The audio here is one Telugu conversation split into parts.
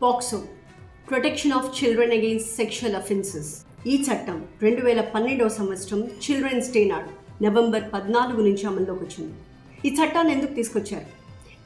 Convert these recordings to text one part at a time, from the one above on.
POCSO protection of children against sexual offences. ఈ చట్టం 2012వ సంవత్సరం చిల్డ్రన్స్ డే నాడు నవంబర్ 14 నుంచి అమల్లోకి వచ్చింది. ఈ చట్టాన్ని ఎందుకు తీసుకొచ్చారు?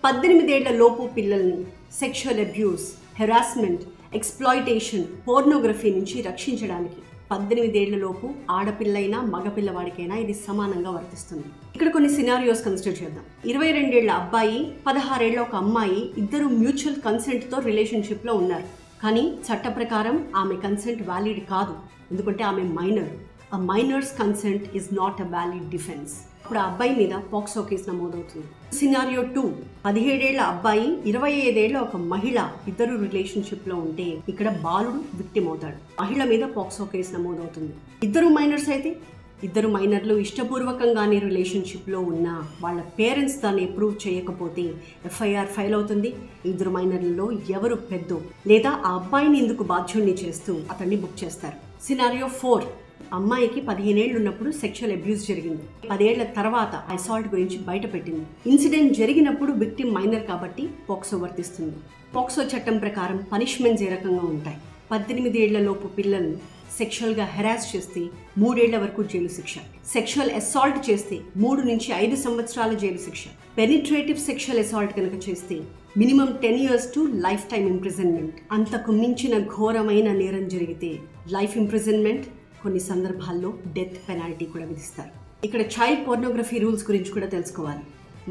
18 ఏళ్ల లోపు పిల్లల్ని sexual abuse, harassment, exploitation, pornography నుంచి రక్షించడానికి 18 ఏళ్ల లోపు ఆడపిల్లైనా మగపిల్లవాడికైనా ఇది సమానంగా వర్తిస్తుంది. ఇక్కడ కొన్ని సినారియోస్ కన్సిడర్ చేద్దాం. 22 ఏళ్ల అబ్బాయి, 16 ఏళ్ల ఒక అమ్మాయి ఇద్దరు మ్యూచువల్ కన్సెంట్తో రిలేషన్షిప్లో ఉన్నారు. కానీ చట్ట ప్రకారం ఆమె కన్సెంట్ వ్యాలిడ్ కాదు, ఎందుకంటే ఆమె minor. A minor's consent is not a valid defence. ఇప్పుడు ఆ అబ్బాయి మీద పాక్సో కేసు నమోదవుతుంది. సినారియో 2, 17 ఏళ్ల అబ్బాయి, 25 ఏళ్ల ఒక మహిళ ఇద్దరు రిలేషన్షిప్లో ఉంటే ఇక్కడ బాలుడు విక్టిమ్ అవుతాడు. మహిళ మీద పాక్సో కేసు నమోదవుతుంది. ఇద్దరు మైనర్స్ అయితే, ఇద్దరు మైనర్లు ఇష్టపూర్వకంగానే రిలేషన్షిప్లో ఉన్నా వాళ్ళ పేరెంట్స్ దాన్ని అప్రూవ్ చేయకపోతే ఎఫ్ఐఆర్ ఫైల్ అవుతుంది. ఇద్దరు మైనర్లలో ఎవరు పెద్దో లేదా ఆ అబ్బాయిని ఎందుకు బాధ్యుణ్ణి చేస్తూ అతన్ని బుక్ చేస్తారు. సినారియో 4, అమ్మాయికి 15 ఏళ్ళు ఉన్నప్పుడు సెక్షువల్ అబ్యూస్ జరిగింది. 10 ఏళ్ల తర్వాత అసాల్ట్ గురించి బయటపెట్టింది. ఇన్సిడెంట్ జరిగినప్పుడు విక్టిమ్ మైనర్ కాబట్టి పాక్సో వర్తిస్తుంది. పాక్సో చట్టం ప్రకారం పనిష్మెంట్స్ ఏ రకంగా ఉంటాయి? 18 ఏళ్ల లోపు పిల్లల్ని సెక్షువల్గా హెరాస్ చేస్తే 3 ఏళ్ల వరకు జైలు శిక్ష, సెక్షువల్ అసాల్ట్ చేస్తే 3 నుంచి 5 సంవత్సరాల జైలు శిక్ష, పెనిట్రేటివ్ సెక్షువల్ అసాల్ట్ కనుక చేస్తే minimum 10 years to life time imprisonment. అంతకు మించిన ఘోరమైన నేరం జరిగితే లైఫ్ ఇంప్రిజన్మెంట్, కొన్ని సందర్భాల్లో డెత్ పెనాల్టీ కూడా విధిస్తారు. ఇక్కడ చైల్డ్ పోర్నోగ్రఫీ రూల్స్ గురించి కూడా తెలుసుకోవాలి.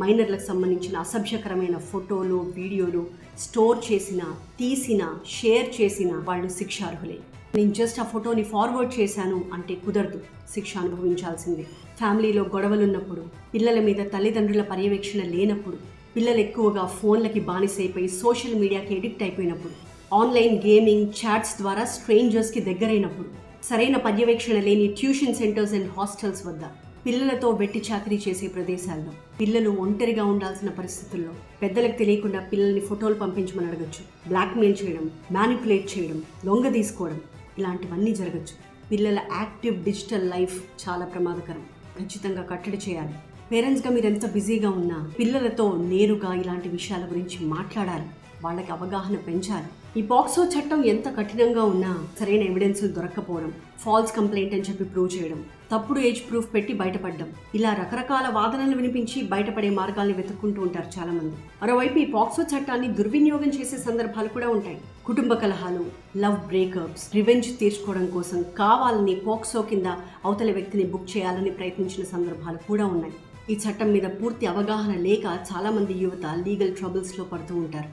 మైనర్లకు సంబంధించిన అసభ్యకరమైన ఫోటోలు, వీడియోలు స్టోర్ చేసిన, తీసిన, షేర్ చేసిన వాళ్ళు శిక్షార్హులే. నేను జస్ట్ ఆ ఫోటోని ఫార్వర్డ్ చేశాను అంటే కుదరదు, శిక్ష అనుభవించాల్సిందే. ఫ్యామిలీలో గొడవలున్నప్పుడు, పిల్లల మీద తల్లిదండ్రుల పర్యవేక్షణ లేనప్పుడు, పిల్లలు ఎక్కువగా ఫోన్లకి బానిసైపోయి సోషల్ మీడియాకి ఎడిక్ట్ అయిపోయినప్పుడు, ఆన్లైన్ గేమింగ్, చాట్స్ ద్వారా స్ట్రేంజర్స్కి దగ్గరైనప్పుడు, సరైన పర్యవేక్షణ లేని ట్యూషన్ సెంటర్స్ అండ్ హాస్టల్స్ వద్ద, పిల్లలతో వెట్టి చాకరీ చేసే ప్రదేశాల్లో, పిల్లలు ఒంటరిగా ఉండాల్సిన పరిస్థితుల్లో పెద్దలకు తెలియకుండా పిల్లల్ని ఫోటోలు పంపించమని అడగచ్చు, బ్లాక్మెయిల్ చేయడం, మ్యానిపులేట్ చేయడం, లొంగ తీసుకోవడం, ఇలాంటివన్నీ జరగచ్చు. పిల్లల యాక్టివ్ డిజిటల్ లైఫ్ చాలా ప్రమాదకరం. ఖచ్చితంగా కట్టడి చేయాలి. పేరెంట్స్గా మీరు ఎంత బిజీగా ఉన్నా పిల్లలతో నేరుగా ఇలాంటి విషయాల గురించి మాట్లాడాలి, వాళ్ళకి అవగాహన పెంచాలి. ఈ పాక్సో చట్టం ఎంత కఠినంగా ఉన్నా సరైన ఎవిడెన్స్లు దొరక్కపోవడం, ఫాల్స్ కంప్లైంట్ అని చెప్పి ప్రూవ్ చేయడం, తప్పుడు ఏజ్ ప్రూఫ్ పెట్టి బయటపడడం, ఇలా రకరకాల వాదనలు వినిపించి బయటపడే మార్గాల్ని వెతుక్కుంటూ ఉంటారు చాలా మంది. మరోవైపు ఈ పాక్సో చట్టాన్ని దుర్వినియోగం చేసే సందర్భాలు కూడా ఉంటాయి. కుటుంబ కలహాలు, లవ్ బ్రేకప్స్, రివెంజ్ తీర్చుకోవడం కోసం కావాలని పాక్సో కింద అవతల వ్యక్తిని బుక్ చేయాలని ప్రయత్నించిన సందర్భాలు కూడా ఉన్నాయి. ఈ చట్టం మీద పూర్తి అవగాహన లేక చాలామంది యువత లీగల్ ట్రబుల్స్లో పడుతూ ఉంటారు.